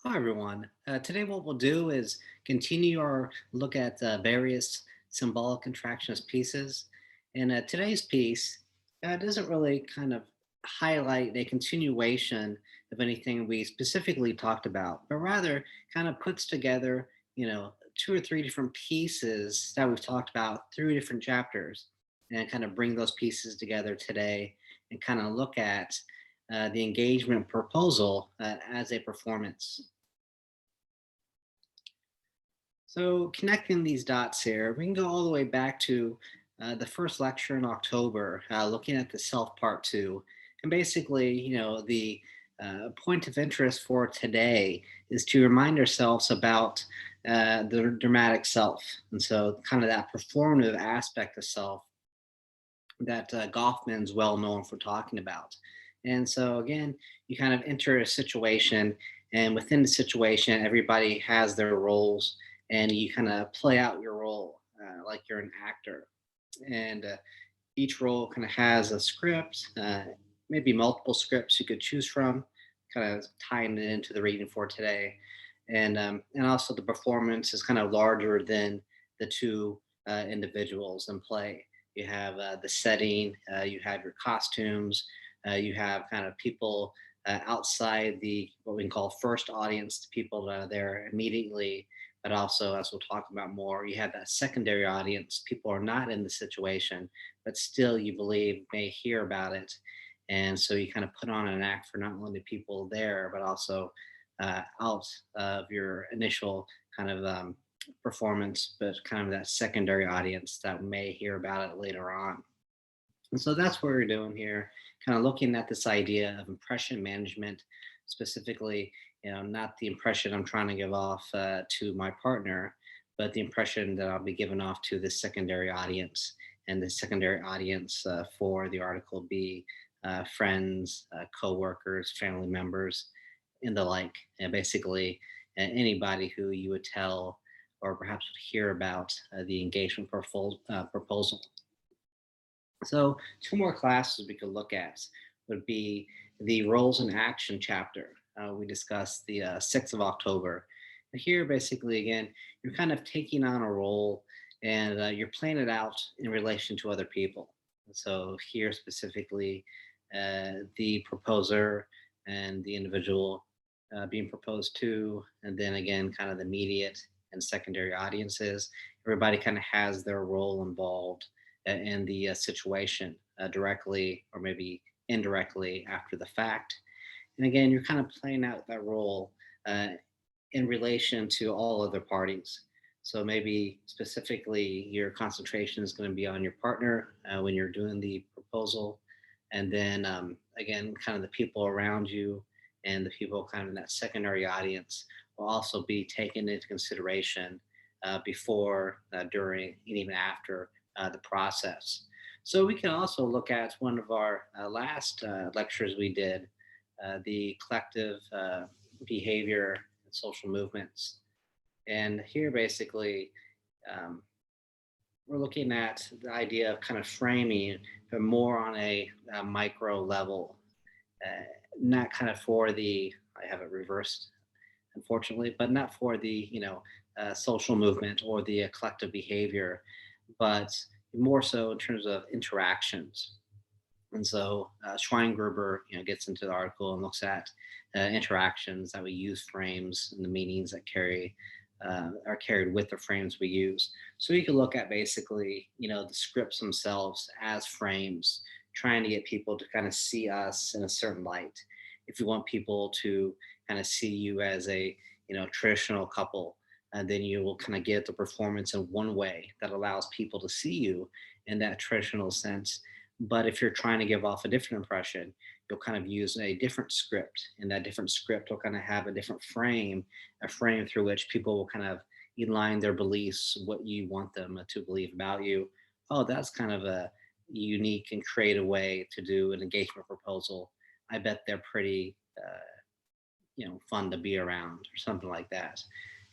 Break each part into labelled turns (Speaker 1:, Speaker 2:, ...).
Speaker 1: Hi, everyone. Today, what we'll do is continue our look at various symbolic contractionist pieces. And today's piece doesn't really kind of highlight a continuation of anything we specifically talked about, but rather kind of puts together, two or three different pieces that we've talked about through different chapters and kind of bring those pieces together today and kind of look at the engagement proposal as a performance. So connecting these dots here, we can go all the way back to the first lecture in October, looking at the self part two. And basically, the point of interest for today is to remind ourselves about the dramatic self. And so kind of that performative aspect of self that Goffman's well known for talking about. And so again, you kind of enter a situation, and within the situation, everybody has their roles, and you kind of play out your role like you're an actor. And each role kind of has a script, maybe multiple scripts you could choose from, kind of tying it into the reading for today. And also the performance is kind of larger than the two individuals in play. You have the setting, you have your costumes, you have kind of people outside the what we can call first audience, the people that are there immediately. But also, as we'll talk about more, you have that secondary audience. People are not in the situation, but still you believe may hear about it. And so you kind of put on an act for not only the people there, but also out of your initial kind of performance, but kind of that secondary audience that may hear about it later on. And so that's what we're doing here, kind of looking at this idea of impression management, specifically, not the impression I'm trying to give off to my partner, but the impression that I'll be giving off to the secondary audience. And the secondary audience for the article be friends, co-workers, family members, and the like. And basically, anybody who you would tell or perhaps would hear about the engagement proposal. So, two more classes we could look at would be the roles in action chapter. We discussed the 6th of October. And here, basically, again, you're kind of taking on a role and you're playing it out in relation to other people. So, here specifically, the proposer and the individual being proposed to, and then again, kind of the immediate and secondary audiences. Everybody kind of has their role involved in the situation directly or maybe indirectly after the fact. And again, you're kind of playing out that role uh, in relation to all other parties. So maybe specifically your concentration is going to be on your partner when you're doing the proposal. And then again, kind of the people around you and the people kind of in that secondary audience will also be taken into consideration before, during, and even after the process. So we can also look at one of our last lectures we did, the collective behavior and social movements. And here, basically, um, we're looking at the idea of kind of framing, but more on a micro level, uh, not kind of for the, I have it reversed, unfortunately, but not for the, social movement or the collective behavior, but more so in terms of interactions. And so Schweingruber, gets into the article and looks at interactions that we use frames and the meanings that are carried with the frames we use. So you can look at basically, the scripts themselves as frames, trying to get people to kind of see us in a certain light. If you want people to kind of see you as a, traditional couple, and then you will kind of get the performance in one way that allows people to see you in that traditional sense. But if you're trying to give off a different impression, you'll kind of use a different script, and that different script will kind of have a different frame, a frame through which people will kind of align their beliefs, what you want them to believe about you. Oh, that's kind of a unique and creative way to do an engagement proposal. I bet they're pretty, fun to be around, or something like that.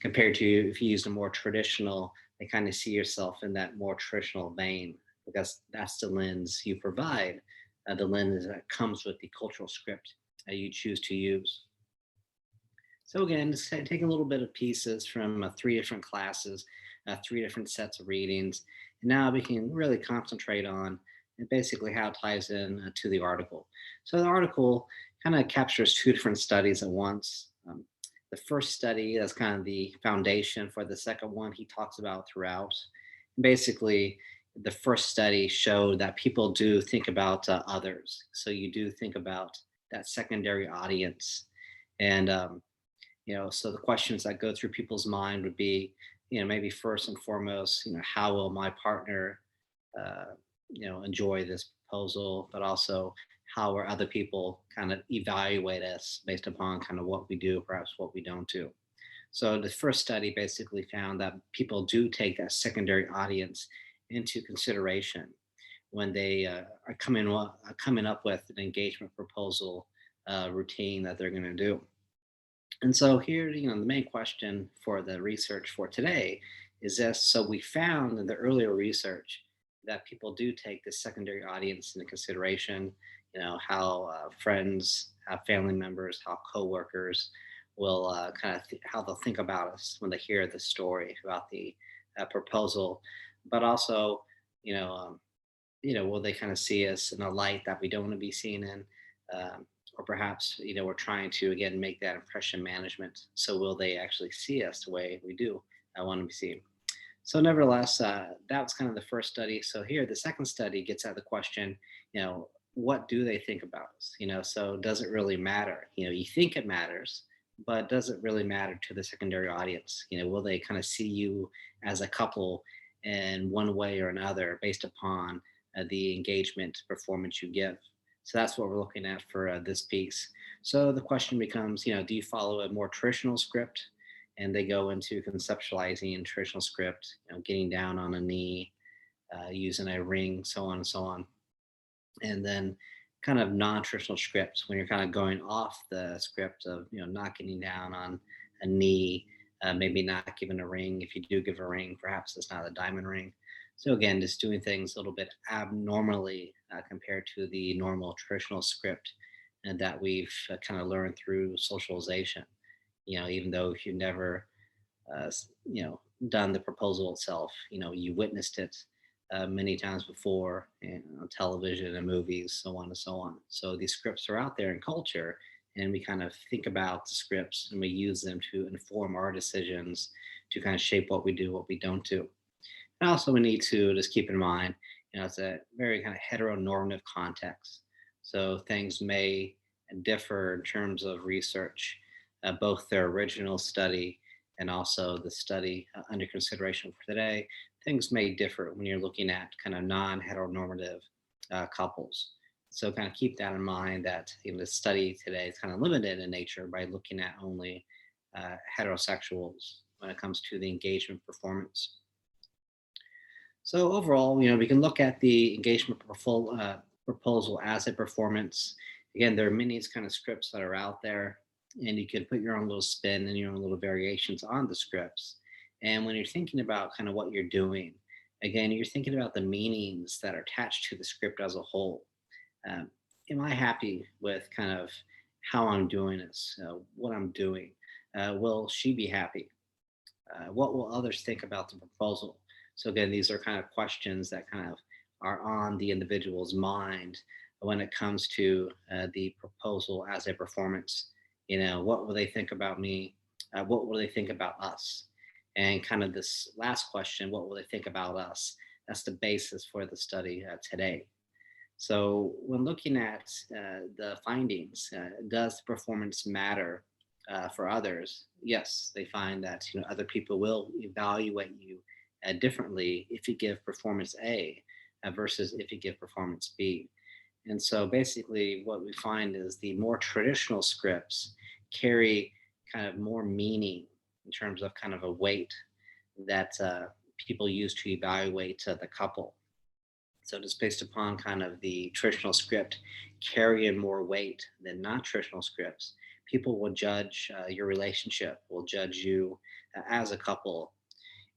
Speaker 1: Compared to if you use a more traditional, they kind of see yourself in that more traditional vein because that's the lens you provide, the lens that comes with the cultural script you choose to use. So again, just take a little bit of pieces from three different classes, three different sets of readings, and now we can really concentrate on basically how it ties in to the article. So the article kind of captures two different studies at once. The first study is kind of the foundation for the second one he talks about throughout. Basically, the first study showed that people do think about others. So you do think about that secondary audience. And so the questions that go through people's mind would be, maybe first and foremost, how will my partner, uh, enjoy this proposal, but also how are other people kind of evaluate us based upon kind of what we do, perhaps what we don't do. So the first study basically found that people do take that secondary audience into consideration when they are coming up with an engagement proposal routine that they're going to do. And so here, the main question for the research for today is this. So we found in the earlier research that people do take this secondary audience into consideration, how friends, how family members, how coworkers will how they'll think about us when they hear the story about the proposal, but also, you know, um, will they kind of see us in a light that we don't want to be seen in? Um, or perhaps, we're trying to, again, make that impression management. So will they actually see us the way we do want to be seen? So nevertheless, that was kind of the first study. So here, the second study gets at the question, what do they think about us? So does it really matter? You think it matters, but does it really matter to the secondary audience? Will they kind of see you as a couple in one way or another based upon the engagement performance you give? So that's what we're looking at for this piece. So the question becomes, do you follow a more traditional script? And they go into conceptualizing traditional script, getting down on a knee, using a ring, so on and so on. And then kind of non-traditional scripts when you're kind of going off the script of, not getting down on a knee, maybe not giving a ring. If you do give a ring, perhaps it's not a diamond ring. So again, just doing things a little bit abnormally compared to the normal traditional script and that we've kind of learned through socialization. Even though if you've never done the proposal itself. You witnessed it many times before on television and movies, so on and so on. So these scripts are out there in culture, and we kind of think about the scripts and we use them to inform our decisions to kind of shape what we do, what we don't do. And also, we need to just keep in mind, it's a very kind of heteronormative context. So things may differ in terms of research, both their original study and also the study under consideration for today. Things may differ when you're looking at kind of non-heteronormative couples. So kind of keep that in mind that the study today is kind of limited in nature by looking at only heterosexuals when it comes to the engagement performance. So overall, we can look at the engagement proposal as a performance. Again, there are many kind of scripts that are out there, and you can put your own little spin and your own little variations on the scripts. And when you're thinking about kind of what you're doing, again, you're thinking about the meanings that are attached to the script as a whole. Um, am I happy with kind of how I'm doing this, what I'm doing? Will she be happy? What will others think about the proposal? So again, these are kind of questions that kind of are on the individual's mind when it comes to the proposal as a performance. What will they think about me? What will they think about us? And kind of this last question, what will they think about us? That's the basis for the study today. So when looking at the findings, does the performance matter for others? Yes, they find that other people will evaluate you differently if you give performance A versus if you give performance B. And so basically, what we find is the more traditional scripts carry kind of more meaning in terms of kind of a weight that people use to evaluate the couple. So just based upon kind of the traditional script carrying more weight than non-traditional scripts, people will judge your relationship, will judge you as a couple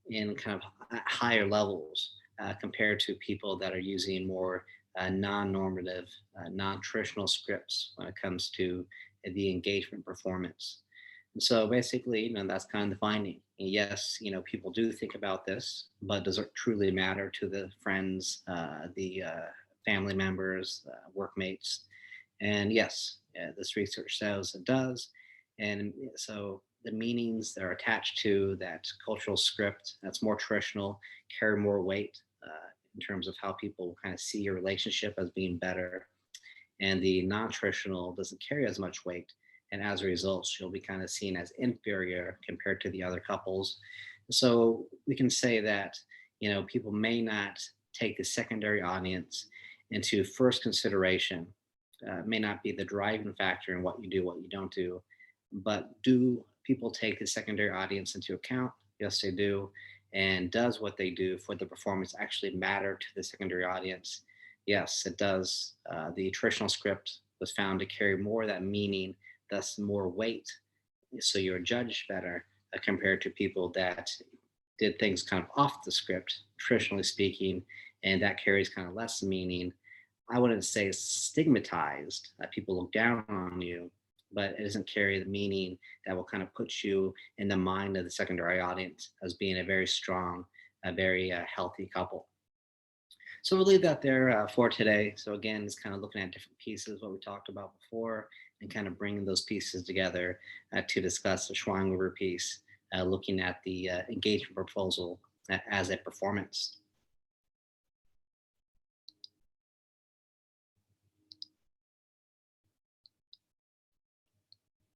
Speaker 1: in kind of higher levels compared to people that are using more non-normative, non-traditional scripts when it comes to the engagement performance. And so basically, that's kind of the finding. Yes, people do think about this, but does it truly matter to the friends, the family members, workmates? And yes, this research says it does. And so the meanings that are attached to that cultural script that's more traditional carry more weight in terms of how people kind of see your relationship as being better, and the non-traditional doesn't carry as much weight, and as a result she'll be kind of seen as inferior compared to the other couples. So we can say that people may not take the secondary audience into first consideration, may not be the driving factor in what you do, what you don't do. But do people take the secondary audience into account? Yes, they do. And does what they do for the performance actually matter to the secondary audience? Yes, it does. The traditional script was found to carry more of that meaning, thus more weight. So you're judged better compared to people that did things kind of off the script, traditionally speaking, and that carries kind of less meaning. I wouldn't say stigmatized, that people look down on you, but it doesn't carry the meaning that will kind of put you in the mind of the secondary audience as being a very strong, a very healthy couple. So we'll leave that there for today. So again, it's kind of looking at different pieces, what we talked about before, and kind of bringing those pieces together to discuss the Schwang River piece, looking at the engagement proposal as a performance.